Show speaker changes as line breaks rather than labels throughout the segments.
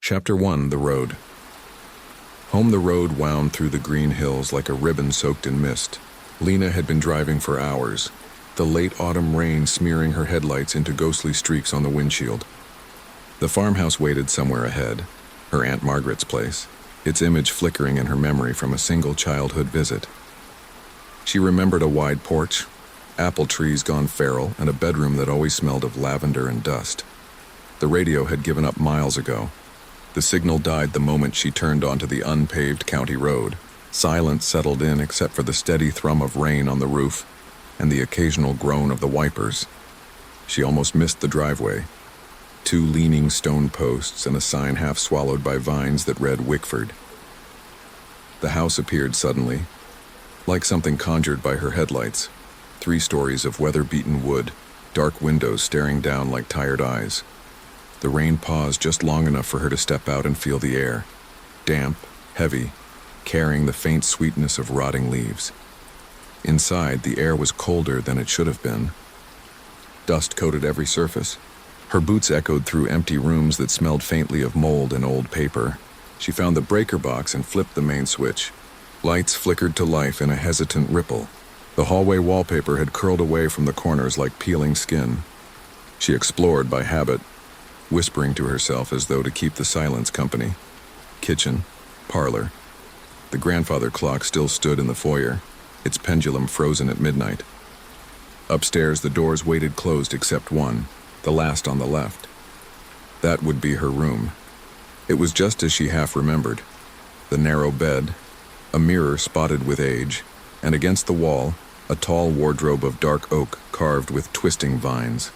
Chapter 1, The Road. Home the road wound through the green hills like a ribbon soaked in mist. Lena had been driving for hours, the late autumn rain smearing her headlights into ghostly streaks on the windshield. The farmhouse waited somewhere ahead, her Aunt Margaret's place, its image flickering in her memory from a single childhood visit. She remembered a wide porch, apple trees gone feral, and a bedroom that always smelled of lavender and dust. The radio had given up miles ago. The signal died the moment she turned onto the unpaved county road. Silence settled in except for the steady thrum of rain on the roof and the occasional groan of the wipers. She almost missed the driveway. 2 leaning stone posts and a sign half swallowed by vines that read Wickford. The house appeared suddenly, like something conjured by her headlights. 3 stories of weather-beaten wood, dark windows staring down like tired eyes. The rain paused just long enough for her to step out and feel the air, damp, heavy, carrying the faint sweetness of rotting leaves. Inside, the air was colder than it should have been. Dust coated every surface. Her boots echoed through empty rooms that smelled faintly of mold and old paper. She found the breaker box and flipped the main switch. Lights flickered to life in a hesitant ripple. The hallway wallpaper had curled away from the corners like peeling skin. She explored by habit, whispering to herself as though to keep the silence company. Kitchen, parlor. The grandfather clock still stood in the foyer, its pendulum frozen at midnight. Upstairs, the doors waited closed except one, the last on the left. That would be her room. It was just as she half remembered. The narrow bed, a mirror spotted with age, and against the wall, a tall wardrobe of dark oak carved with twisting vines.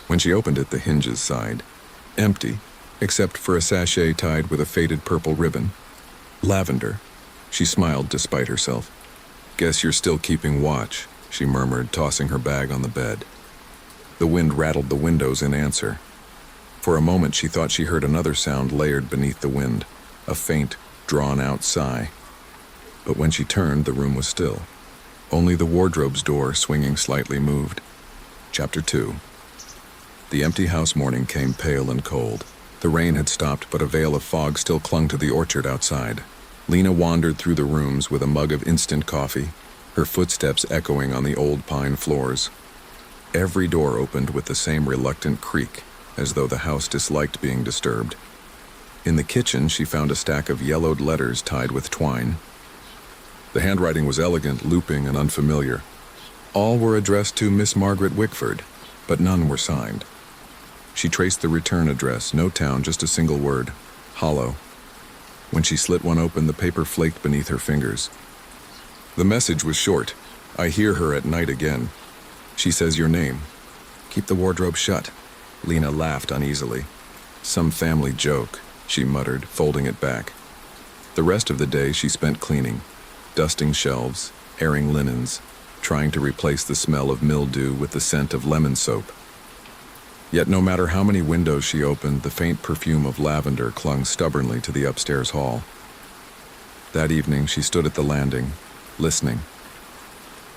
When she opened it, the hinges sighed. Empty, except for a sachet tied with a faded purple ribbon. Lavender. She smiled despite herself. "Guess you're still keeping watch," she murmured, tossing her bag on the bed. The wind rattled the windows in answer. For a moment she thought she heard another sound layered beneath the wind, a faint, drawn-out sigh. But when she turned, the room was still. Only the wardrobe's door, swinging slightly, moved. Chapter 2. The empty house morning came pale and cold. The rain had stopped, but a veil of fog still clung to the orchard outside. Lena wandered through the rooms with a mug of instant coffee, her footsteps echoing on the old pine floors. Every door opened with the same reluctant creak, as though the house disliked being disturbed. In the kitchen, she found a stack of yellowed letters tied with twine. The handwriting was elegant, looping, and unfamiliar. All were addressed to Miss Margaret Wickford, but none were signed. She traced the return address, no town, just a single word, hollow. When she slit one open, the paper flaked beneath her fingers. The message was short. "I hear her at night again. She says your name. Keep the wardrobe shut." Lena laughed uneasily. "Some family joke," she muttered, folding it back. The rest of the day she spent cleaning, dusting shelves, airing linens, trying to replace the smell of mildew with the scent of lemon soap. Yet no matter how many windows she opened, the faint perfume of lavender clung stubbornly to the upstairs hall. That evening she stood at the landing, listening.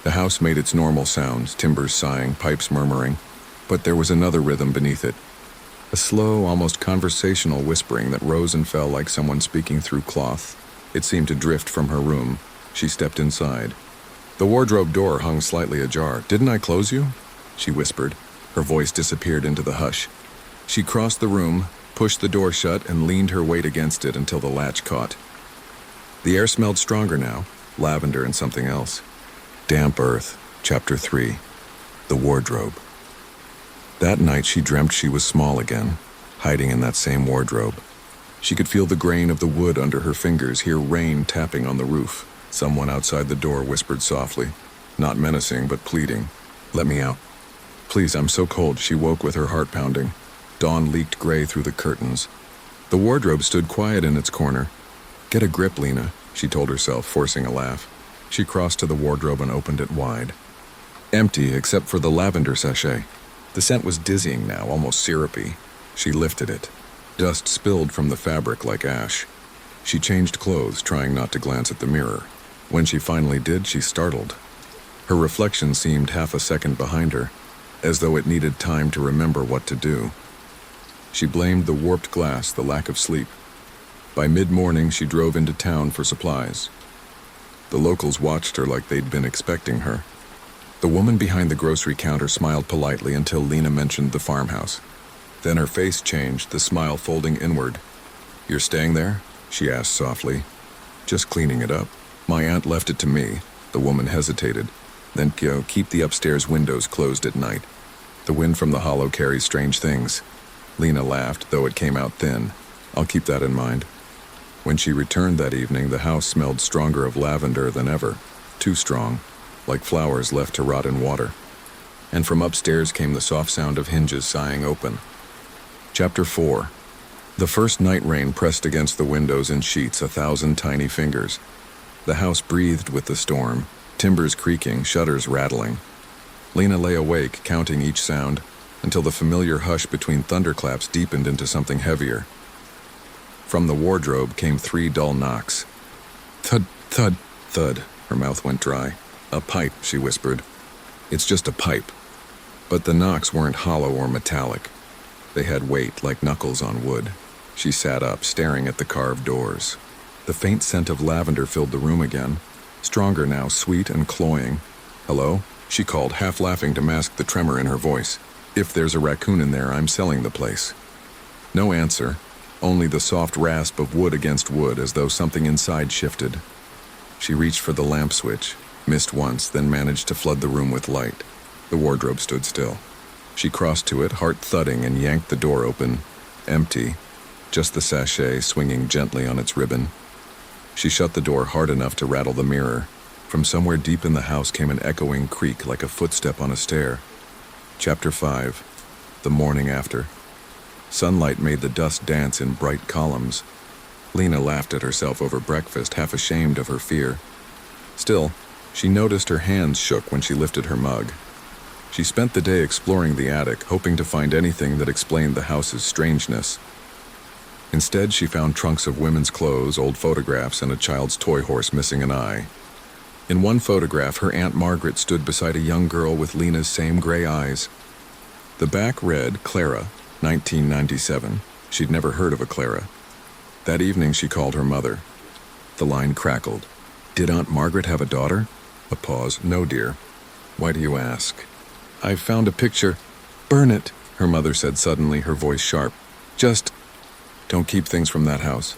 The house made its normal sounds, timbers sighing, pipes murmuring, but there was another rhythm beneath it. A slow, almost conversational whispering that rose and fell like someone speaking through cloth. It seemed to drift from her room. She stepped inside. The wardrobe door hung slightly ajar. "Didn't I close you?" she whispered. Her voice disappeared into the hush. She crossed the room, pushed the door shut, and leaned her weight against it until the latch caught. The air smelled stronger now, lavender and something else. Damp earth. Chapter 3. The Wardrobe. That night she dreamt she was small again, hiding in that same wardrobe. She could feel the grain of the wood under her fingers, hear rain tapping on the roof. Someone outside the door whispered softly, not menacing but pleading, "Let me out. Please, I'm so cold." She woke with her heart pounding. Dawn leaked gray through the curtains. The wardrobe stood quiet in its corner. "Get a grip, Lena," she told herself, forcing a laugh. She crossed to the wardrobe and opened it wide. Empty except for the lavender sachet. The scent was dizzying now, almost syrupy. She lifted it. Dust spilled from the fabric like ash. She changed clothes, trying not to glance at the mirror. When she finally did, she startled. Her reflection seemed half a second behind her, as though it needed time to remember what to do. She blamed the warped glass, the lack of sleep. By mid-morning, she drove into town for supplies. The locals watched her like they'd been expecting her. The woman behind the grocery counter smiled politely until Lena mentioned the farmhouse. Then her face changed, the smile folding inward. "You're staying there?" she asked softly. "Just cleaning it up. My aunt left it to me." The woman hesitated. "Then keep the upstairs windows closed at night. The wind from the hollow carries strange things." Lena laughed, though it came out thin. "I'll keep that in mind." When she returned that evening, the house smelled stronger of lavender than ever. Too strong, like flowers left to rot in water. And from upstairs came the soft sound of hinges sighing open. Chapter 4. The first night rain pressed against the windows in sheets, 1,000 tiny fingers. The house breathed with the storm, timbers creaking, shutters rattling. Lena lay awake, counting each sound, until the familiar hush between thunderclaps deepened into something heavier. From the wardrobe came 3 dull knocks. Thud, thud, thud. Her mouth went dry. "A pipe," she whispered. "It's just a pipe." But the knocks weren't hollow or metallic. They had weight, like knuckles on wood. She sat up, staring at the carved doors. The faint scent of lavender filled the room again, stronger now, sweet and cloying. "Hello?" she called, half laughing to mask the tremor in her voice. "If there's a raccoon in there, I'm selling the place." No answer, only the soft rasp of wood against wood, as though something inside shifted. She reached for the lamp switch, missed once, then managed to flood the room with light. The wardrobe stood still. She crossed to it, heart thudding, and yanked the door open. Empty, just the sachet swinging gently on its ribbon. She shut the door hard enough to rattle the mirror. From somewhere deep in the house came an echoing creak, like a footstep on a stair. Chapter 5. The morning after. Sunlight made the dust dance in bright columns. Lena laughed at herself over breakfast, half ashamed of her fear. Still, she noticed her hands shook when she lifted her mug. She spent the day exploring the attic, hoping to find anything that explained the house's strangeness. Instead, she found trunks of women's clothes, old photographs, and a child's toy horse missing an eye. In one photograph, her Aunt Margaret stood beside a young girl with Lena's same gray eyes. The back read, Clara, 1997. She'd never heard of a Clara. That evening, she called her mother. The line crackled. "Did Aunt Margaret have a daughter?" A pause. "No, dear." "Why do you ask?" "I found a picture." "Burn it," her mother said suddenly, her voice sharp. "Just don't keep things from that house."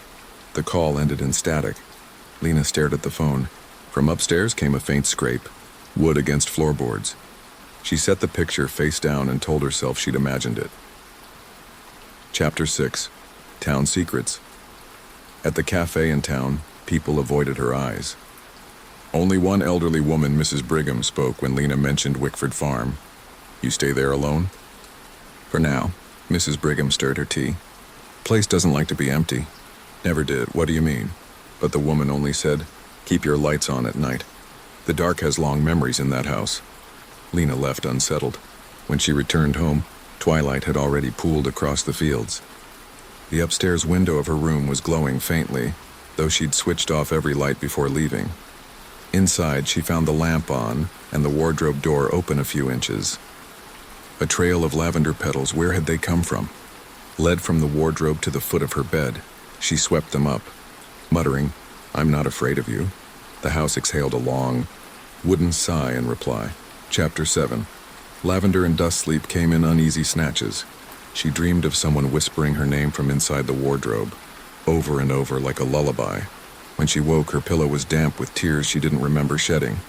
The call ended in static. Lena stared at the phone. From upstairs came a faint scrape, wood against floorboards. She set the picture face down and told herself she'd imagined it. Chapter 6. Town Secrets. At the cafe in town, people avoided her eyes. Only one elderly woman, Mrs. Brigham, spoke when Lena mentioned Wickford Farm. "You stay there alone?" "For now." Mrs. Brigham stirred her tea. "Place doesn't like to be empty." "Never did. What do you mean?" But the woman only said, "Keep your lights on at night. The dark has long memories in that house." Lena left unsettled. When she returned home, twilight had already pooled across the fields. The upstairs window of her room was glowing faintly, though she'd switched off every light before leaving. Inside, she found the lamp on and the wardrobe door open a few inches. A trail of lavender petals, where had they come from? Led from the wardrobe to the foot of her bed. She swept them up, muttering, "I'm not afraid of you." The house exhaled a long, wooden sigh in reply. Chapter 7. Lavender and dust sleep came in uneasy snatches. She dreamed of someone whispering her name from inside the wardrobe, over and over like a lullaby. When she woke, her pillow was damp with tears she didn't remember shedding.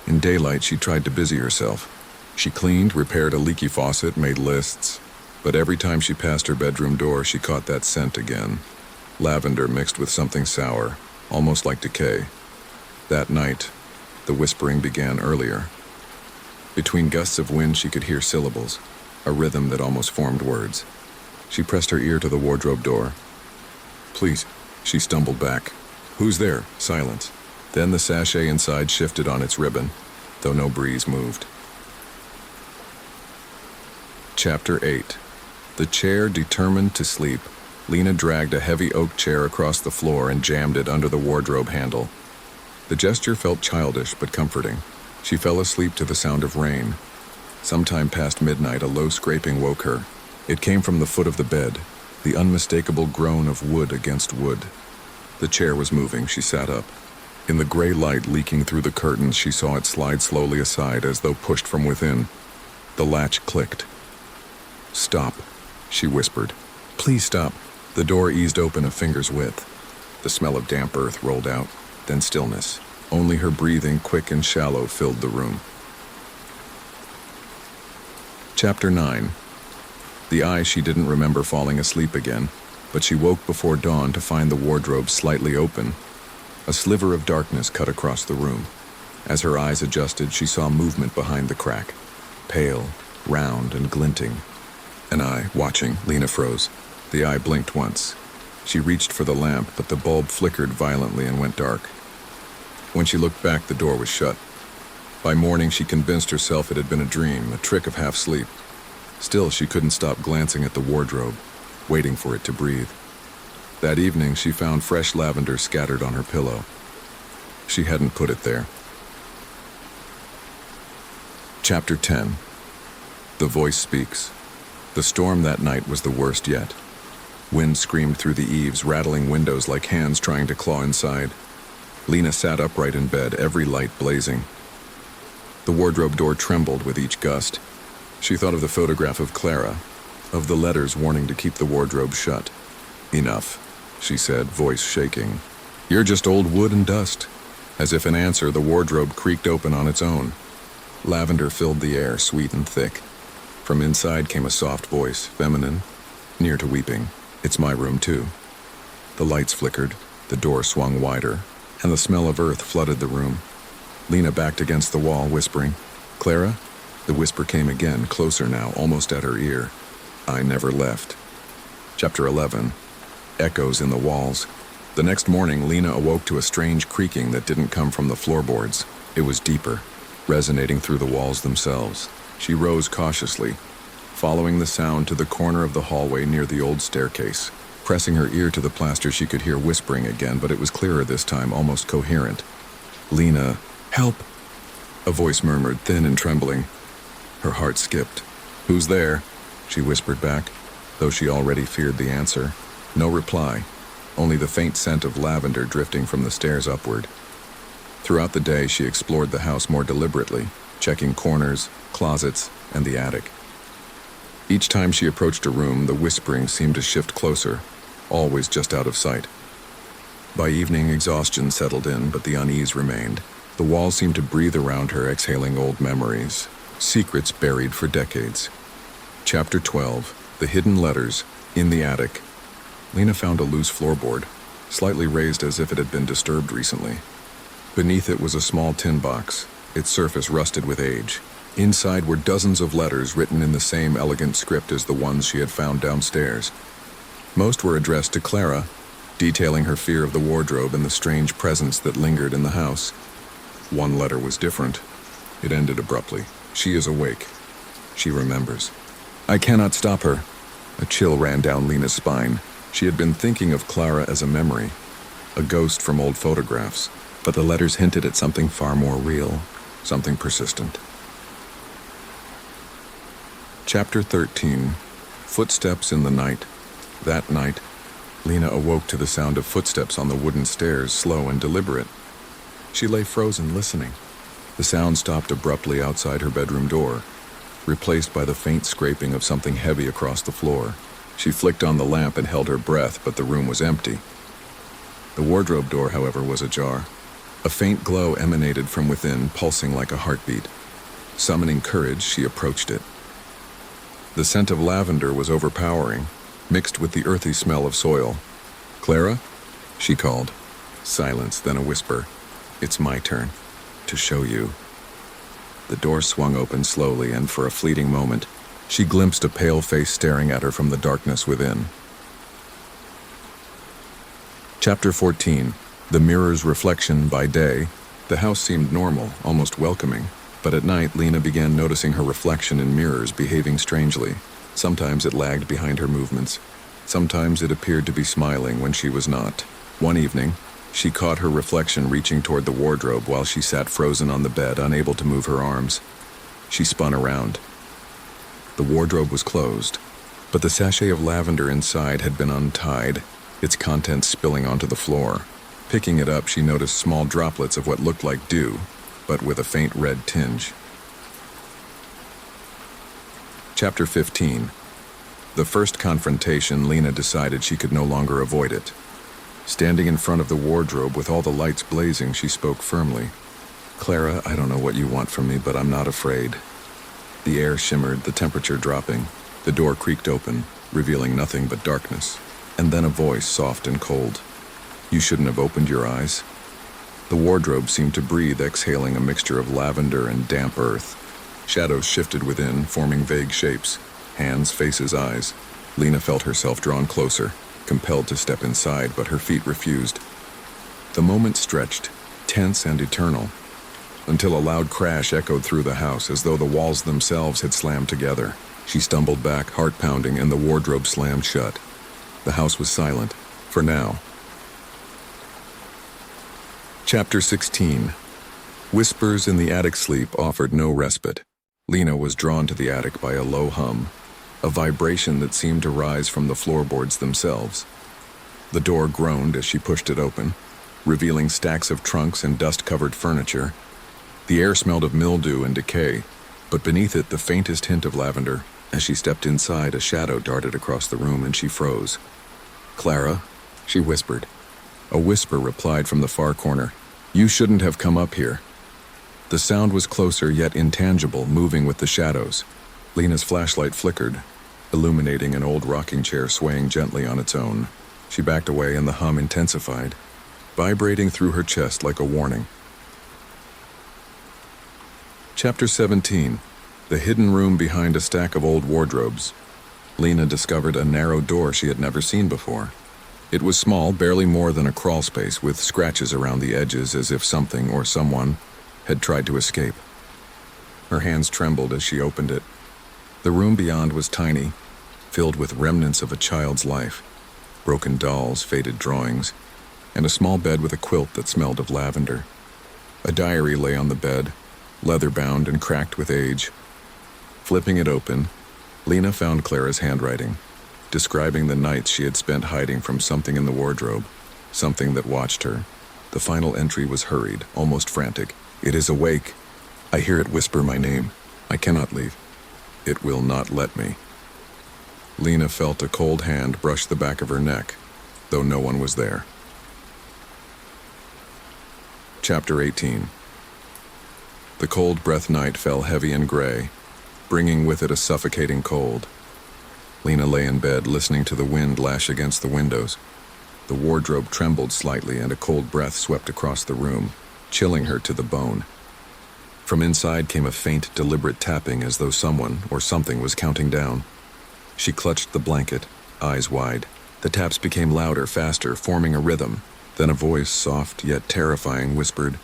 In daylight, she tried to busy herself. She cleaned, repaired a leaky faucet, made lists. But every time she passed her bedroom door, she caught that scent again. Lavender mixed with something sour, almost like decay. That night, the whispering began earlier. Between gusts of wind, she could hear syllables, a rhythm that almost formed words. She pressed her ear to the wardrobe door. "Please," she stumbled back. "Who's there?" Silence. Then the sachet inside shifted on its ribbon, though no breeze moved. Chapter 8. The chair determined to sleep. Lena dragged a heavy oak chair across the floor and jammed it under the wardrobe handle. The gesture felt childish but comforting. She fell asleep to the sound of rain. Sometime past midnight, a low scraping woke her. It came from the foot of the bed, the unmistakable groan of wood against wood. The chair was moving. She sat up. In the gray light leaking through the curtains, she saw it slide slowly aside as though pushed from within. The latch clicked. "Stop," she whispered. "Please stop." The door eased open a finger's width. The smell of damp earth rolled out, then stillness. Only her breathing, quick and shallow, filled the room. Chapter 9. The eye she didn't remember falling asleep again, but she woke before dawn to find the wardrobe slightly open. A sliver of darkness cut across the room. As her eyes adjusted, she saw movement behind the crack. Pale, round, and glinting. An eye, watching. Lena froze. The eye blinked once. She reached for the lamp, but the bulb flickered violently and went dark. When she looked back, the door was shut. By morning, she convinced herself it had been a dream, a trick of half-sleep. Still, she couldn't stop glancing at the wardrobe, waiting for it to breathe. That evening, she found fresh lavender scattered on her pillow. She hadn't put it there. Chapter 10. The voice speaks. The storm that night was the worst yet. Wind screamed through the eaves, rattling windows like hands trying to claw inside. Lena sat upright in bed, every light blazing. The wardrobe door trembled with each gust. She thought of the photograph of Clara, of the letters warning to keep the wardrobe shut. "Enough," she said, voice shaking. "You're just old wood and dust." As if in answer, the wardrobe creaked open on its own. Lavender filled the air, sweet and thick. From inside came a soft voice, feminine, near to weeping. "It's my room, too." The lights flickered, the door swung wider, and the smell of earth flooded the room. Lena backed against the wall, whispering, "Clara?" The whisper came again, closer now, almost at her ear. "I never left." Chapter 11. Echoes in the walls. The next morning, Lena awoke to a strange creaking that didn't come from the floorboards. It was deeper, resonating through the walls themselves. She rose cautiously, following the sound to the corner of the hallway near the old staircase. Pressing her ear to the plaster, she could hear whispering again, but it was clearer this time, almost coherent. "Lena, help!" a voice murmured, thin and trembling. Her heart skipped. "Who's there?" she whispered back, though she already feared the answer. No reply, only the faint scent of lavender drifting from the stairs upward. Throughout the day, she explored the house more deliberately, checking corners, closets, and the attic. Each time she approached a room, the whispering seemed to shift closer, always just out of sight. By evening, exhaustion settled in, but the unease remained. The walls seemed to breathe around her, exhaling old memories, secrets buried for decades. Chapter 12. The hidden letters. In the attic. Lena found a loose floorboard, slightly raised as if it had been disturbed recently. Beneath it was a small tin box, its surface rusted with age. Inside were dozens of letters written in the same elegant script as the ones she had found downstairs. Most were addressed to Clara, detailing her fear of the wardrobe and the strange presence that lingered in the house. One letter was different. It ended abruptly. "She is awake. She remembers. I cannot stop her." A chill ran down Lena's spine. She had been thinking of Clara as a memory, a ghost from old photographs, but the letters hinted at something far more real, something persistent. Chapter 13. Footsteps in the night. That night, Lena awoke to the sound of footsteps on the wooden stairs, slow and deliberate. She lay frozen, listening. The sound stopped abruptly outside her bedroom door, replaced by the faint scraping of something heavy across the floor. She flicked on the lamp and held her breath, but the room was empty. The wardrobe door, however, was ajar. A faint glow emanated from within, pulsing like a heartbeat. Summoning courage, she approached it. The scent of lavender was overpowering, mixed with the earthy smell of soil. "Clara?" she called. Silence, then a whisper. "It's my turn to show you." The door swung open slowly, and for a fleeting moment, she glimpsed a pale face staring at her from the darkness within. Chapter 14. The mirror's reflection. By day, the house seemed normal, almost welcoming. But at night, Lena began noticing her reflection in mirrors behaving strangely. Sometimes it lagged behind her movements. Sometimes it appeared to be smiling when she was not. One evening, she caught her reflection reaching toward the wardrobe while she sat frozen on the bed, unable to move her arms. She spun around. The wardrobe was closed. But the sachet of lavender inside had been untied, its contents spilling onto the floor. Picking it up, she noticed small droplets of what looked like dew, but with a faint red tinge. Chapter 15. The first confrontation, Lena decided she could no longer avoid it. Standing in front of the wardrobe with all the lights blazing, she spoke firmly. "Clara, I don't know what you want from me, but I'm not afraid." The air shimmered, the temperature dropping. The door creaked open, revealing nothing but darkness. And then a voice, soft and cold. "You shouldn't have opened your eyes." The wardrobe seemed to breathe, exhaling a mixture of lavender and damp earth. Shadows shifted within, forming vague shapes. Hands, faces, eyes. Lena felt herself drawn closer, compelled to step inside, but her feet refused. The moment stretched, tense and eternal, until a loud crash echoed through the house as though the walls themselves had slammed together. She stumbled back, heart pounding, and the wardrobe slammed shut. The house was silent, for now. Chapter 16. Whispers in the attic sleep offered no respite. Lena was drawn to the attic by a low hum, a vibration that seemed to rise from the floorboards themselves. The door groaned as she pushed it open, revealing stacks of trunks and dust-covered furniture. The air smelled of mildew and decay, but beneath it the faintest hint of lavender. As she stepped inside, a shadow darted across the room and she froze. "Clara," she whispered. A whisper replied from the far corner. "You shouldn't have come up here." The sound was closer yet intangible, moving with the shadows. Lena's flashlight flickered, illuminating an old rocking chair swaying gently on its own. She backed away and the hum intensified, vibrating through her chest like a warning. Chapter 17. The hidden room behind a stack of old wardrobes. Lena discovered a narrow door she had never seen before. It was small, barely more than a crawl space, with scratches around the edges as if something or someone had tried to escape. Her hands trembled as she opened it. The room beyond was tiny, filled with remnants of a child's life, broken dolls, faded drawings, and a small bed with a quilt that smelled of lavender. A diary lay on the bed, leather-bound and cracked with age. Flipping it open, Lena found Clara's handwriting, describing the nights she had spent hiding from something in the wardrobe, something that watched her. The final entry was hurried, almost frantic. "It is awake. I hear it whisper my name. I cannot leave. It will not let me." Lena felt a cold hand brush the back of her neck, though no one was there. Chapter 18. The cold breath night fell heavy and gray, bringing with it a suffocating cold. Lena lay in bed, listening to the wind lash against the windows. The wardrobe trembled slightly and a cold breath swept across the room, chilling her to the bone. From inside came a faint, deliberate tapping as though someone or something was counting down. She clutched the blanket, eyes wide. The taps became louder, faster, forming a rhythm. Then a voice, soft yet terrifying, whispered,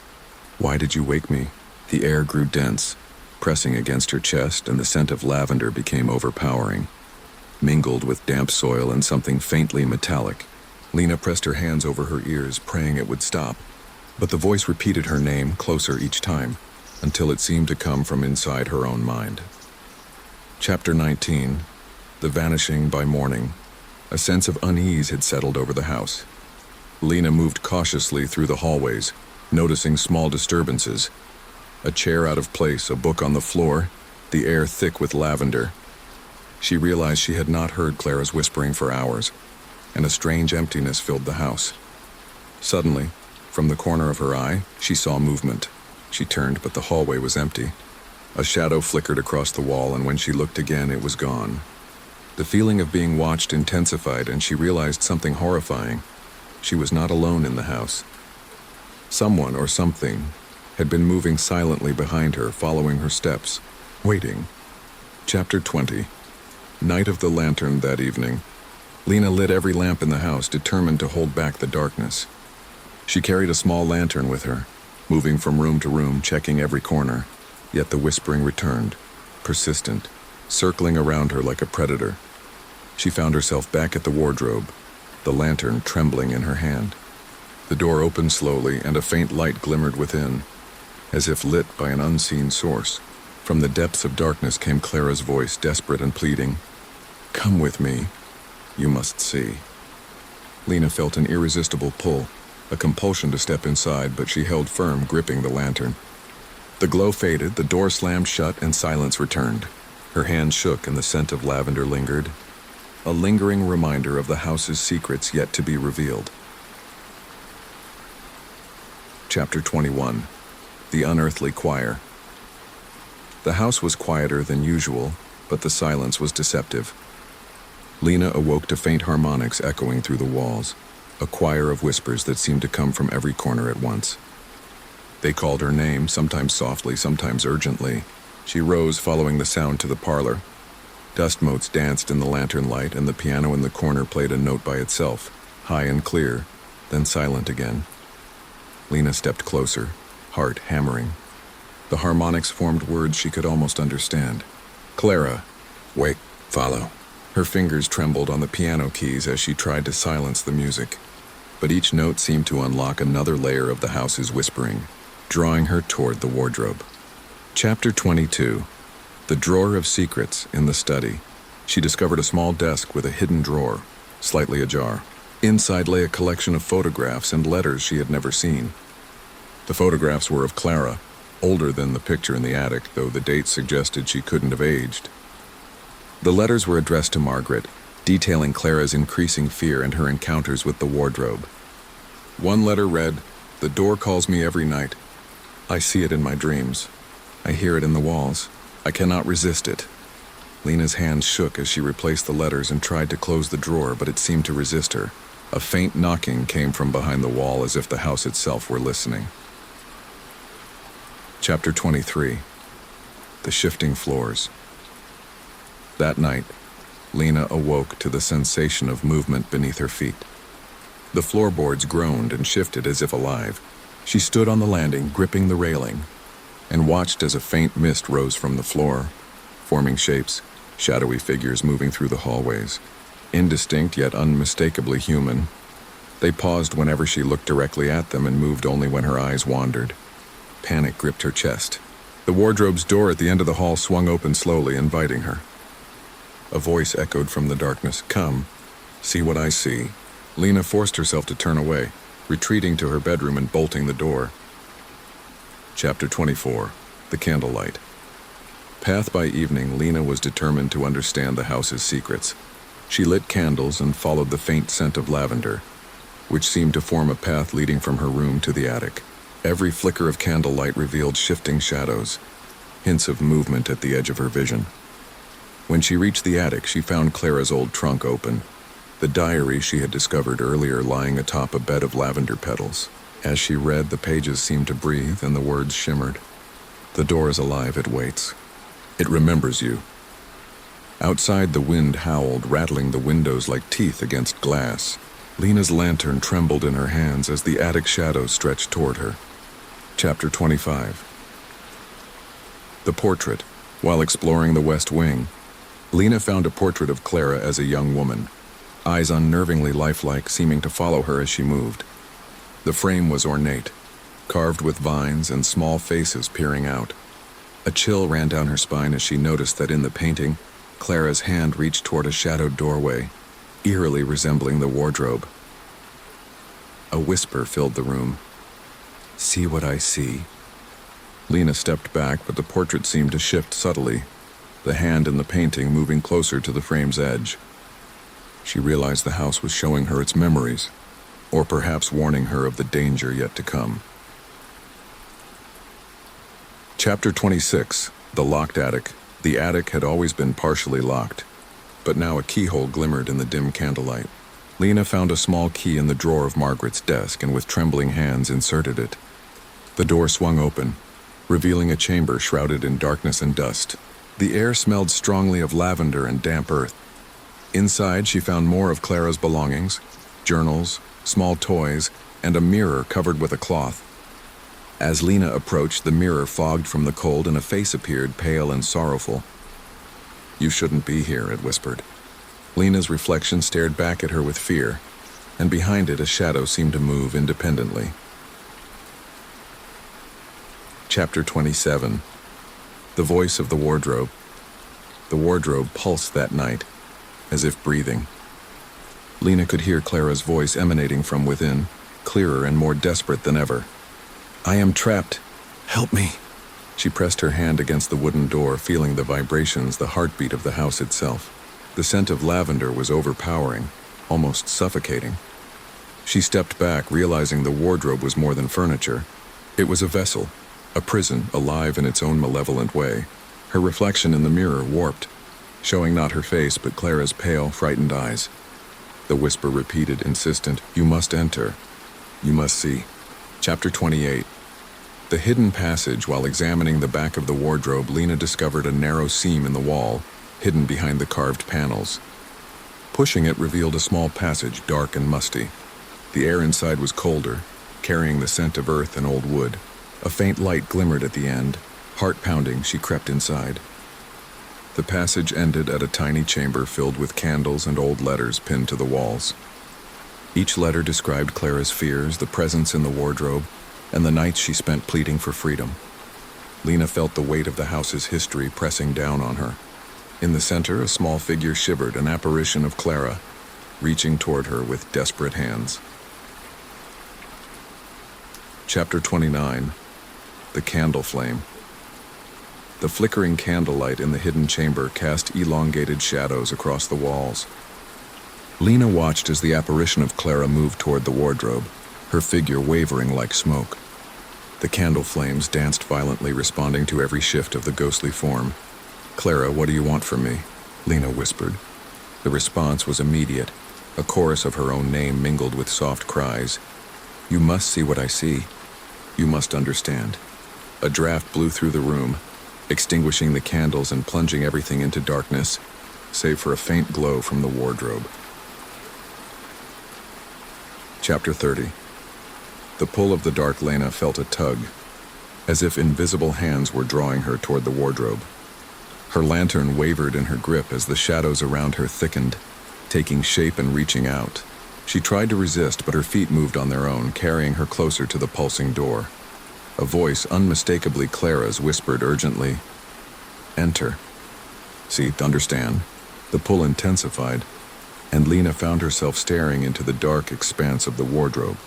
"Why did you wake me?" The air grew dense, pressing against her chest, and the scent of lavender became overpowering, mingled with damp soil and something faintly metallic. Lena pressed her hands over her ears, praying it would stop. But the voice repeated her name, closer each time, until it seemed to come from inside her own mind. Chapter 19. The vanishing by morning. A sense of unease had settled over the house. Lena moved cautiously through the hallways, noticing small disturbances. A chair out of place, a book on the floor, the air thick with lavender. She realized she had not heard Clara's whispering for hours, and a strange emptiness filled the house. Suddenly, from the corner of her eye, she saw movement. She turned, but the hallway was empty. A shadow flickered across the wall, and when she looked again, it was gone. The feeling of being watched intensified, and she realized something horrifying. She was not alone in the house. Someone or something had been moving silently behind her, following her steps, waiting. Chapter 20. Night of the lantern that evening. Lena lit every lamp in the house, determined to hold back the darkness. She carried a small lantern with her, moving from room to room, checking every corner. Yet the whispering returned, persistent, circling around her like a predator. She found herself back at the wardrobe, the lantern trembling in her hand. The door opened slowly, and a faint light glimmered within, as if lit by an unseen source. From the depths of darkness came Clara's voice, desperate and pleading. Come with me. You must see. Lena felt an irresistible pull, a compulsion to step inside, but she held firm, gripping the lantern. The glow faded, the door slammed shut, and silence returned. Her hand shook and the scent of lavender lingered, a lingering reminder of the house's secrets yet to be revealed. Chapter 21. The Unearthly Choir. The house was quieter than usual, but the silence was deceptive. Lena awoke to faint harmonics echoing through the walls, a choir of whispers that seemed to come from every corner at once. They called her name, sometimes softly, sometimes urgently. She rose, following the sound to the parlor. Dust motes danced in the lantern light, and the piano in the corner played a note by itself, high and clear, then silent again. Lena stepped closer, heart hammering. The harmonics formed words she could almost understand. Clara, wake, follow. Her fingers trembled on the piano keys as she tried to silence the music, but each note seemed to unlock another layer of the house's whispering, drawing her toward the wardrobe. Chapter 22. The Drawer of Secrets in the Study. She discovered a small desk with a hidden drawer, slightly ajar. Inside lay a collection of photographs and letters she had never seen. The photographs were of Clara, older than the picture in the attic, though the dates suggested she couldn't have aged. The letters were addressed to Margaret, detailing Clara's increasing fear and her encounters with the wardrobe. One letter read, "The door calls me every night. I see it in my dreams. I hear it in the walls. I cannot resist it." Lena's hands shook as she replaced the letters and tried to close the drawer, but it seemed to resist her. A faint knocking came from behind the wall, as if the house itself were listening. Chapter 23. The Shifting Floors. That night, Lena awoke to the sensation of movement beneath her feet. The floorboards groaned and shifted as if alive. She stood on the landing, gripping the railing, and watched as a faint mist rose from the floor, forming shapes, shadowy figures moving through the hallways. Indistinct yet unmistakably human, they paused whenever she looked directly at them and moved only when her eyes wandered. Panic gripped her chest. The wardrobe's door at the end of the hall swung open slowly, inviting her. A voice echoed from the darkness, "Come, see what I see." Lena forced herself to turn away, retreating to her bedroom and bolting the door. Chapter 24. The Candlelight. Path by evening, Lena was determined to understand the house's secrets. She lit candles and followed the faint scent of lavender, which seemed to form a path leading from her room to the attic. Every flicker of candlelight revealed shifting shadows, hints of movement at the edge of her vision. When she reached the attic, she found Clara's old trunk open, the diary she had discovered earlier lying atop a bed of lavender petals. As she read, the pages seemed to breathe and the words shimmered. "The door is alive, it waits. It remembers you." Outside, the wind howled, rattling the windows like teeth against glass. Lena's lantern trembled in her hands as the attic shadows stretched toward her. Chapter 25. The Portrait. While exploring the West Wing, Lena found a portrait of Clara as a young woman, eyes unnervingly lifelike, seeming to follow her as she moved. The frame was ornate, carved with vines and small faces peering out. A chill ran down her spine as she noticed that in the painting, Clara's hand reached toward a shadowed doorway, eerily resembling the wardrobe. A whisper filled the room. "See what I see." Lena stepped back, but the portrait seemed to shift subtly, the hand in the painting moving closer to the frame's edge. She realized the house was showing her its memories, or perhaps warning her of the danger yet to come. Chapter 26. The Locked Attic. The attic had always been partially locked, but now a keyhole glimmered in the dim candlelight. Lena found a small key in the drawer of Margaret's desk and with trembling hands inserted it. The door swung open, revealing a chamber shrouded in darkness and dust. The air smelled strongly of lavender and damp earth. Inside, she found more of Clara's belongings, journals, small toys, and a mirror covered with a cloth. As Lena approached, the mirror fogged from the cold and a face appeared, pale and sorrowful. "You shouldn't be here," it whispered. Lena's reflection stared back at her with fear, and behind it a shadow seemed to move independently. Chapter 27. The Voice of the Wardrobe. The wardrobe pulsed that night, as if breathing. Lena could hear Clara's voice emanating from within, clearer and more desperate than ever. "I am trapped. Help me." She pressed her hand against the wooden door, feeling the vibrations, the heartbeat of the house itself. The scent of lavender was overpowering, almost suffocating. She stepped back, realizing the wardrobe was more than furniture. It was a vessel, a prison, alive in its own malevolent way. Her reflection in the mirror warped, showing not her face but Clara's pale, frightened eyes. The whisper repeated, insistent, "You must enter. You must see." Chapter 28. The hidden passage. While examining the back of the wardrobe, Lena discovered a narrow seam in the wall, hidden behind the carved panels. Pushing it revealed a small passage, dark and musty. The air inside was colder, carrying the scent of earth and old wood. A faint light glimmered at the end. Heart pounding, she crept inside. The passage ended at a tiny chamber filled with candles and old letters pinned to the walls. Each letter described Clara's fears, the presence in the wardrobe, and the nights she spent pleading for freedom. Lena felt the weight of the house's history pressing down on her. In the center, a small figure shivered, an apparition of Clara, reaching toward her with desperate hands. Chapter 29. The Candle Flame. The flickering candlelight in the hidden chamber cast elongated shadows across the walls. Lena watched as the apparition of Clara moved toward the wardrobe, her figure wavering like smoke. The candle flames danced violently, responding to every shift of the ghostly form. "Clara, what do you want from me?" Lena whispered. The response was immediate, a chorus of her own name mingled with soft cries. "You must see what I see. You must understand." A draft blew through the room, extinguishing the candles and plunging everything into darkness, save for a faint glow from the wardrobe. Chapter 30. The pull of the dark. Lena felt a tug, as if invisible hands were drawing her toward the wardrobe. Her lantern wavered in her grip as the shadows around her thickened, taking shape and reaching out. She tried to resist, but her feet moved on their own, carrying her closer to the pulsing door. A voice, unmistakably Clara's, whispered urgently, "Enter." "See, understand." The pull intensified, and Lena found herself staring into the dark expanse of the wardrobe.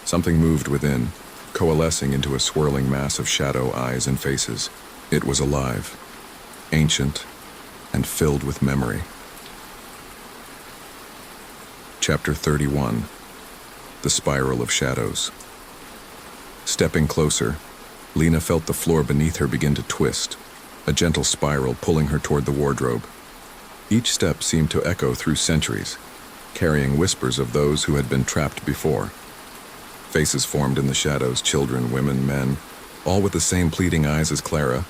Something moved within, coalescing into a swirling mass of shadow eyes and faces. It was alive, ancient, and filled with memory. Chapter 31. The Spiral of Shadows. Stepping closer, Lena felt the floor beneath her begin to twist, a gentle spiral pulling her toward the wardrobe. Each step seemed to echo through centuries, carrying whispers of those who had been trapped before. Faces formed in the shadows, children, women, men, all with the same pleading eyes as Clara.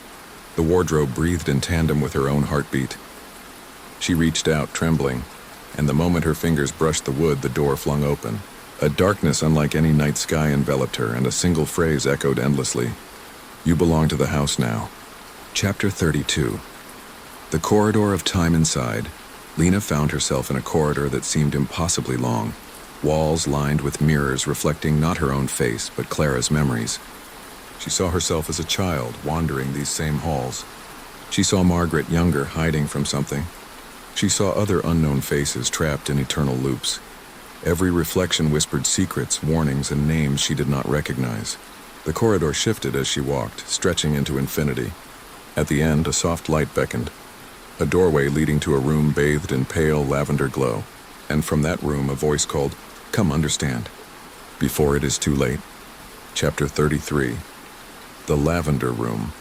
The wardrobe breathed in tandem with her own heartbeat. She reached out, trembling, and the moment her fingers brushed the wood, the door flung open. A darkness unlike any night sky enveloped her, and a single phrase echoed endlessly. "You belong to the house now." Chapter 32. The corridor of time inside. Lena found herself in a corridor that seemed impossibly long, walls lined with mirrors reflecting not her own face, but Clara's memories. She saw herself as a child, wandering these same halls. She saw Margaret younger, hiding from something. She saw other unknown faces trapped in eternal loops. Every reflection whispered secrets, warnings, and names she did not recognize. The corridor shifted as she walked, stretching into infinity. At the end, a soft light beckoned, a doorway leading to a room bathed in pale lavender glow. And from that room, a voice called, "Come, understand, before it is too late." Chapter 33. The Lavender Room.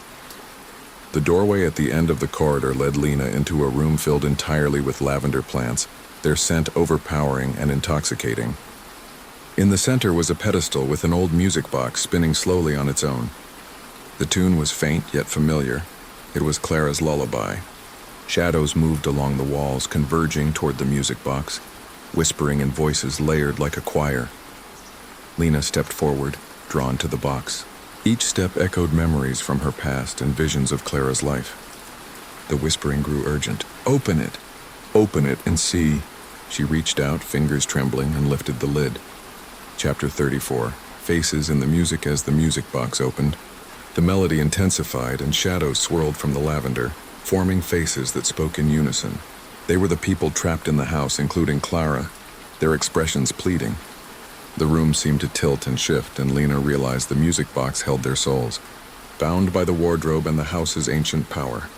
The doorway at the end of the corridor led Lena into a room filled entirely with lavender plants, their scent overpowering and intoxicating. In the center was a pedestal with an old music box spinning slowly on its own. The tune was faint yet familiar. It was Clara's lullaby. Shadows moved along the walls, converging toward the music box, whispering in voices layered like a choir. Lena stepped forward, drawn to the box. Each step echoed memories from her past and visions of Clara's life. The whispering grew urgent. "Open it! Open it and see!" She reached out, fingers trembling, and lifted the lid. Chapter 34. Faces in the music. As the music box opened, the melody intensified and shadows swirled from the lavender, forming faces that spoke in unison. They were the people trapped in the house, including Clara, their expressions pleading. The room seemed to tilt and shift, and Lena realized the music box held their souls, bound by the wardrobe and the house's ancient power.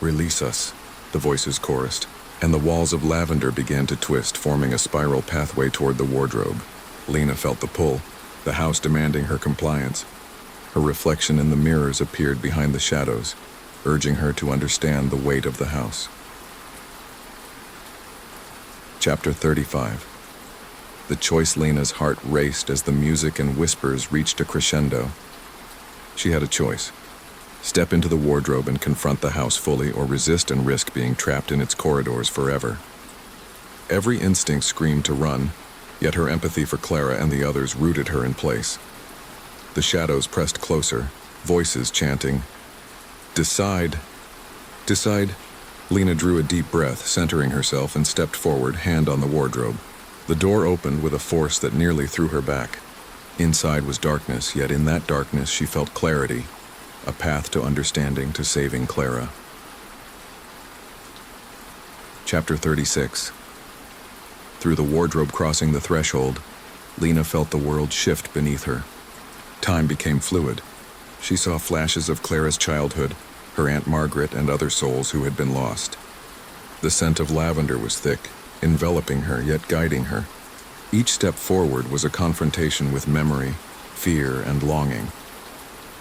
"Release us," the voices chorused, and the walls of lavender began to twist, forming a spiral pathway toward the wardrobe. Lena felt the pull, the house demanding her compliance. Her reflection in the mirrors appeared behind the shadows, urging her to understand the weight of the house. Chapter 35. The choice. Lena's heart raced as the music and whispers reached a crescendo. She had a choice. Step into the wardrobe and confront the house fully, or resist and risk being trapped in its corridors forever. Every instinct screamed to run, yet her empathy for Clara and the others rooted her in place. The shadows pressed closer, voices chanting, "Decide. Decide." Lena drew a deep breath, centering herself, and stepped forward, hand on the wardrobe. The door opened with a force that nearly threw her back. Inside was darkness, yet in that darkness she felt clarity, a path to understanding, to saving Clara. Chapter 36. Through the wardrobe crossing the threshold, Lena felt the world shift beneath her. Time became fluid. She saw flashes of Clara's childhood, her Aunt Margaret, and other souls who had been lost. The scent of lavender was thick, enveloping her yet guiding her. Each step forward was a confrontation with memory, fear, and longing.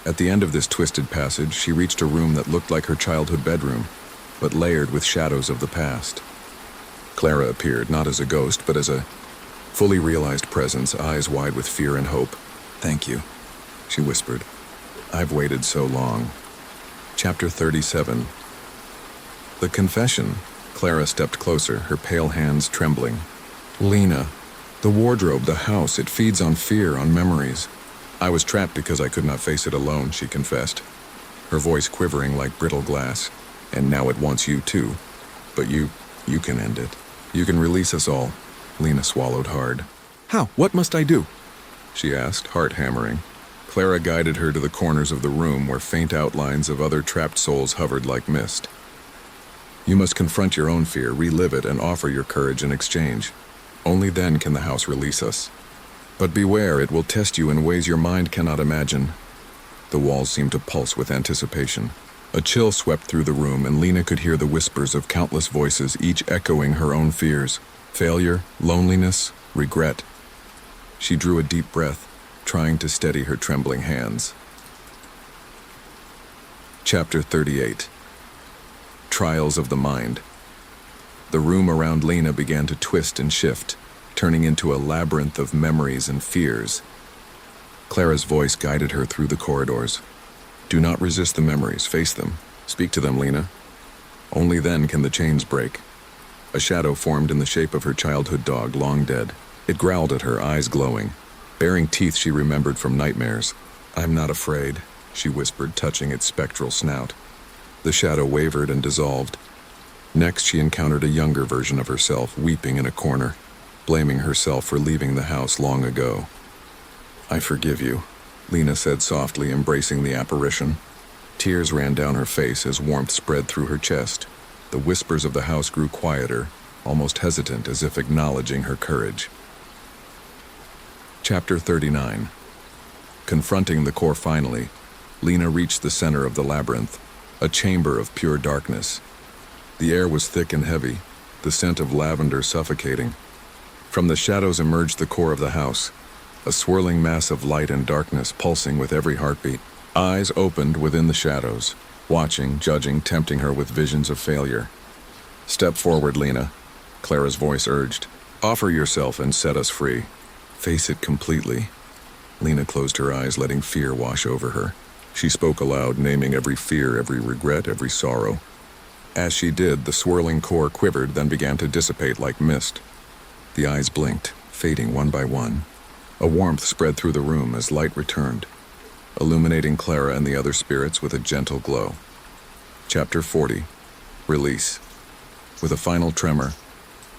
At the end of this twisted passage, she reached a room that looked like her childhood bedroom, but layered with shadows of the past. Clara appeared, not as a ghost, but as a fully realized presence, eyes wide with fear and hope. "Thank you," she whispered. "I've waited so long." Chapter 37. The confession. Clara stepped closer, her pale hands trembling. "Lena, the wardrobe, the house, it feeds on fear, on memories. I was trapped because I could not face it alone," she confessed, her voice quivering like brittle glass. "And now it wants you too. But you can end it. You can release us all." Lena swallowed hard. "How? What must I do?" she asked, heart hammering. Clara guided her to the corners of the room where faint outlines of other trapped souls hovered like mist. "You must confront your own fear, relive it, and offer your courage in exchange. Only then can the house release us. But beware, it will test you in ways your mind cannot imagine." The walls seemed to pulse with anticipation. A chill swept through the room, and Lena could hear the whispers of countless voices, each echoing her own fears: failure, loneliness, regret. She drew a deep breath, trying to steady her trembling hands. Chapter 38. Trials of the Mind. The room around Lena began to twist and shift, turning into a labyrinth of memories and fears. Clara's voice guided her through the corridors. "Do not resist the memories, face them. Speak to them, Lena. Only then can the chains break." A shadow formed in the shape of her childhood dog, long dead. It growled at her, eyes glowing, baring teeth she remembered from nightmares. "I'm not afraid," she whispered, touching its spectral snout. The shadow wavered and dissolved. Next, she encountered a younger version of herself, weeping in a corner, blaming herself for leaving the house long ago. "I forgive you," Lena said softly, embracing the apparition. Tears ran down her face as warmth spread through her chest. The whispers of the house grew quieter, almost hesitant, as if acknowledging her courage. Chapter 39. Confronting the core finally, Lena reached the center of the labyrinth, a chamber of pure darkness. The air was thick and heavy, the scent of lavender suffocating. From the shadows emerged the core of the house, a swirling mass of light and darkness pulsing with every heartbeat. Eyes opened within the shadows, watching, judging, tempting her with visions of failure. "Step forward, Lena," Clara's voice urged. "Offer yourself and set us free. Face it completely." Lena closed her eyes, letting fear wash over her. She spoke aloud, naming every fear, every regret, every sorrow. As she did, the swirling core quivered, then began to dissipate like mist. The eyes blinked, fading one by one. A warmth spread through the room as light returned, illuminating Clara and the other spirits with a gentle glow. Chapter 40. Release. With a final tremor,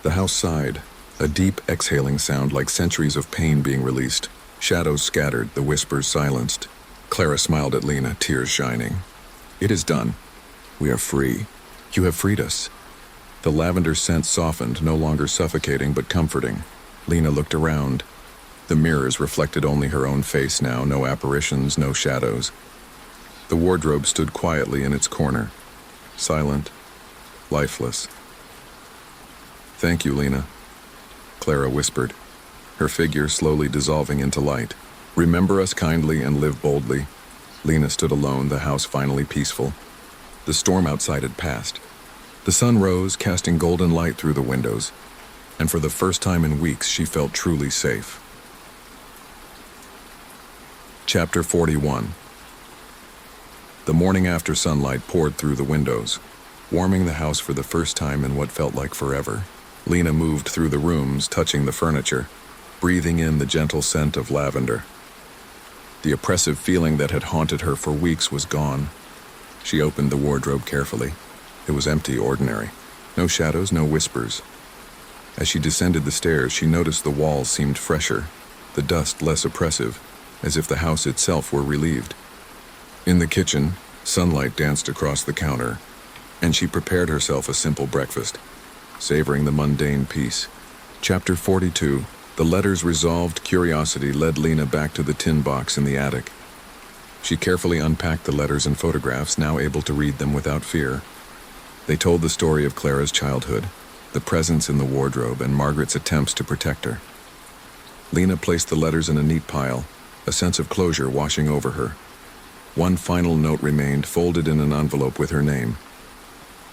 the house sighed, a deep exhaling sound like centuries of pain being released. Shadows scattered, the whispers silenced. Clara smiled at Lena, tears shining. "It is done. We are free. You have freed us." The lavender scent softened, no longer suffocating but comforting. Lena looked around. The mirrors reflected only her own face now, no apparitions, no shadows. The wardrobe stood quietly in its corner, silent, lifeless. "Thank you, Lena," Clara whispered, her figure slowly dissolving into light. "Remember us kindly and live boldly." Lena stood alone, the house finally peaceful. The storm outside had passed. The sun rose, casting golden light through the windows, and for the first time in weeks she felt truly safe. Chapter 41. The morning after sunlight poured through the windows, warming the house for the first time in what felt like forever. Lena moved through the rooms, touching the furniture, breathing in the gentle scent of lavender. The oppressive feeling that had haunted her for weeks was gone. She opened the wardrobe carefully. It was empty, ordinary. No shadows, no whispers. As she descended the stairs, she noticed the walls seemed fresher, the dust less oppressive, as if the house itself were relieved. In the kitchen, sunlight danced across the counter, and she prepared herself a simple breakfast, savoring the mundane peace. Chapter 42. The letter's resolved curiosity led Lena back to the tin box in the attic. She carefully unpacked the letters and photographs, now able to read them without fear. They told the story of Clara's childhood, the presence in the wardrobe, and Margaret's attempts to protect her. Lena placed the letters in a neat pile, a sense of closure washing over her. One final note remained, folded in an envelope with her name.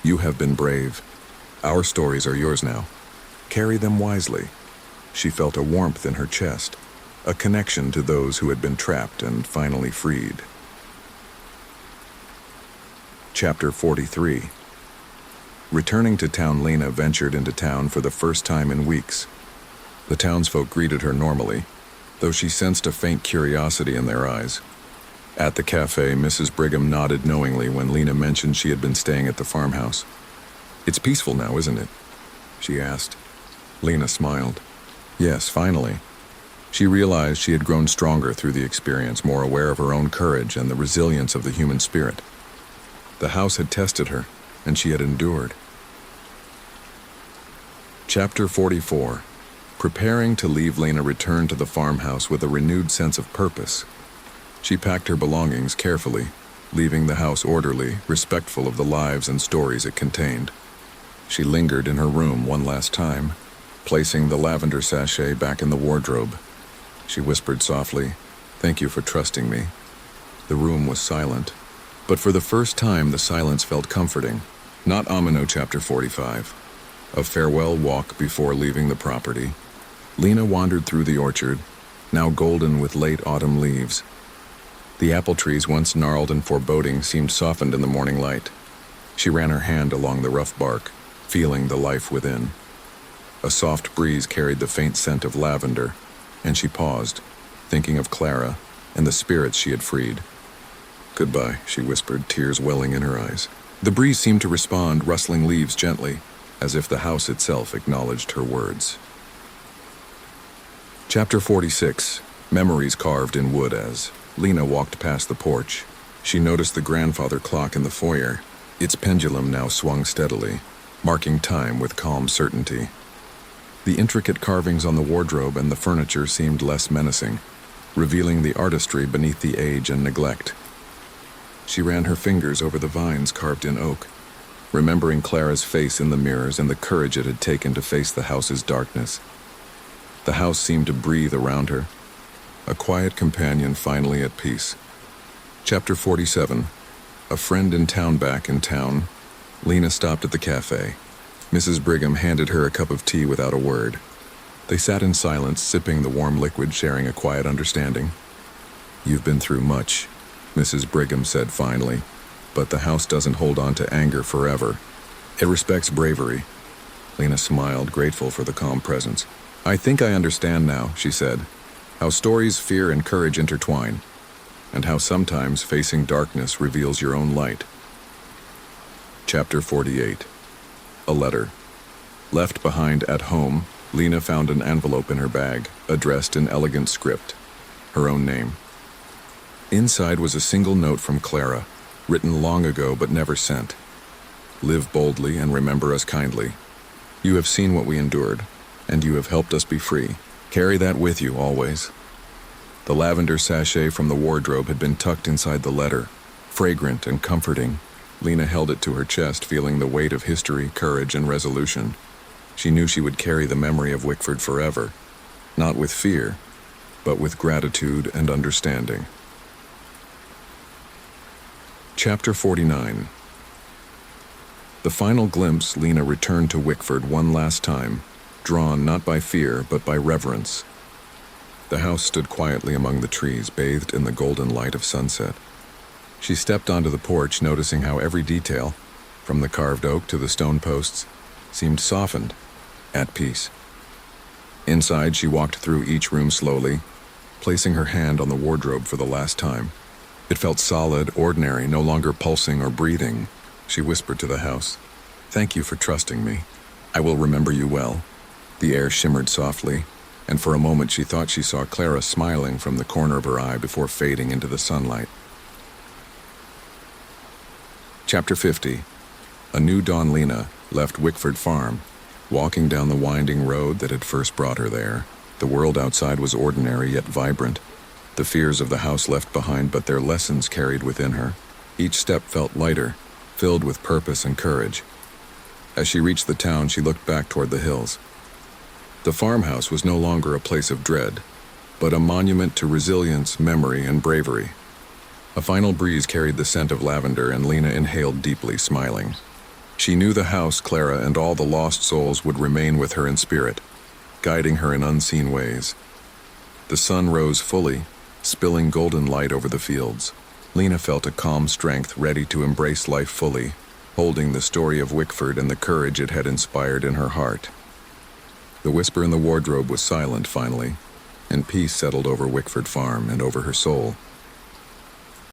"You have been brave. Our stories are yours now. Carry them wisely." She felt a warmth in her chest, a connection to those who had been trapped and finally freed. Chapter 43. Returning to town, Lena ventured into town for the first time in weeks. The townsfolk greeted her normally, though she sensed a faint curiosity in their eyes. At the cafe, Mrs. Brigham nodded knowingly when Lena mentioned she had been staying at the farmhouse. "It's peaceful now, isn't it?" she asked. Lena smiled. Yes, finally. She realized she had grown stronger through the experience, more aware of her own courage and the resilience of the human spirit. The house had tested her, and she had endured. Chapter 44. Preparing to leave, Lena returned to the farmhouse with a renewed sense of purpose. She packed her belongings carefully, leaving the house orderly, respectful of the lives and stories it contained. She lingered in her room one last time, placing the lavender sachet back in the wardrobe. She whispered softly, "Thank you for trusting me." The room was silent, but for the first time the silence felt comforting. Not Amino. Chapter 45. A farewell walk before leaving the property. Lena wandered through the orchard, now golden with late autumn leaves. The apple trees, once gnarled and foreboding, seemed softened in the morning light. She ran her hand along the rough bark, feeling the life within. A soft breeze carried the faint scent of lavender, and she paused, thinking of Clara and the spirits she had freed. "Goodbye," she whispered, tears welling in her eyes. The breeze seemed to respond, rustling leaves gently, as if the house itself acknowledged her words. Chapter 46. Memories carved in wood. As Lena walked past the porch, she noticed the grandfather clock in the foyer. Its pendulum now swung steadily, marking time with calm certainty. The intricate carvings on the wardrobe and the furniture seemed less menacing, revealing the artistry beneath the age and neglect. She ran her fingers over the vines carved in oak, remembering Clara's face in the mirrors and the courage it had taken to face the house's darkness. The house seemed to breathe around her, a quiet companion finally at peace. Chapter 47. A friend in town. Back in town, Lena stopped at the cafe. Mrs. Brigham handed her a cup of tea without a word. They sat in silence, sipping the warm liquid, sharing a quiet understanding. "You've been through much," Mrs. Brigham said finally, "but the house doesn't hold on to anger forever. It respects bravery." Lena smiled, grateful for the calm presence. "I think I understand now," she said, "how stories, fear, and courage intertwine, and how sometimes facing darkness reveals your own light." Chapter 48. A letter. Left behind at home, Lena found an envelope in her bag, addressed in elegant script, her own name. Inside was a single note from Clara, written long ago but never sent. Live boldly and remember us kindly. You have seen what we endured, and you have helped us be free. Carry that with you always." The lavender sachet from the wardrobe had been tucked inside the letter, fragrant and comforting. Lena held it to her chest, feeling the weight of history, courage, and resolution. She knew she would carry the memory of Wickford forever, not with fear, but with gratitude and understanding. Chapter 49. The final glimpse, Lena returned to Wickford one last time, drawn not by fear, but by reverence. The house stood quietly among the trees, bathed in the golden light of sunset. She stepped onto the porch, noticing how every detail, from the carved oak to the stone posts, seemed softened, at peace. Inside, she walked through each room slowly, placing her hand on the wardrobe for the last time. It felt solid, ordinary, no longer pulsing or breathing. She whispered to the house, "Thank you for trusting me. I will remember you well." The air shimmered softly, and for a moment she thought she saw Clara smiling from the corner of her eye before fading into the sunlight. Chapter 50. A new dawn. Lena left Wickford Farm, walking down the winding road that had first brought her there. The world outside was ordinary yet vibrant. The fears of the house left behind, but their lessons carried within her. Each step felt lighter, filled with purpose and courage. As she reached the town, she looked back toward the hills. The farmhouse was no longer a place of dread, but a monument to resilience, memory, and bravery. A final breeze carried the scent of lavender, and Lena inhaled deeply, smiling. She knew the house, Clara, and all the lost souls would remain with her in spirit, guiding her in unseen ways. The sun rose fully, spilling golden light over the fields. Lena felt a calm strength, ready to embrace life fully, holding the story of Wickford and the courage it had inspired in her heart. The whisper in the wardrobe was silent finally, and peace settled over Wickford Farm and over her soul.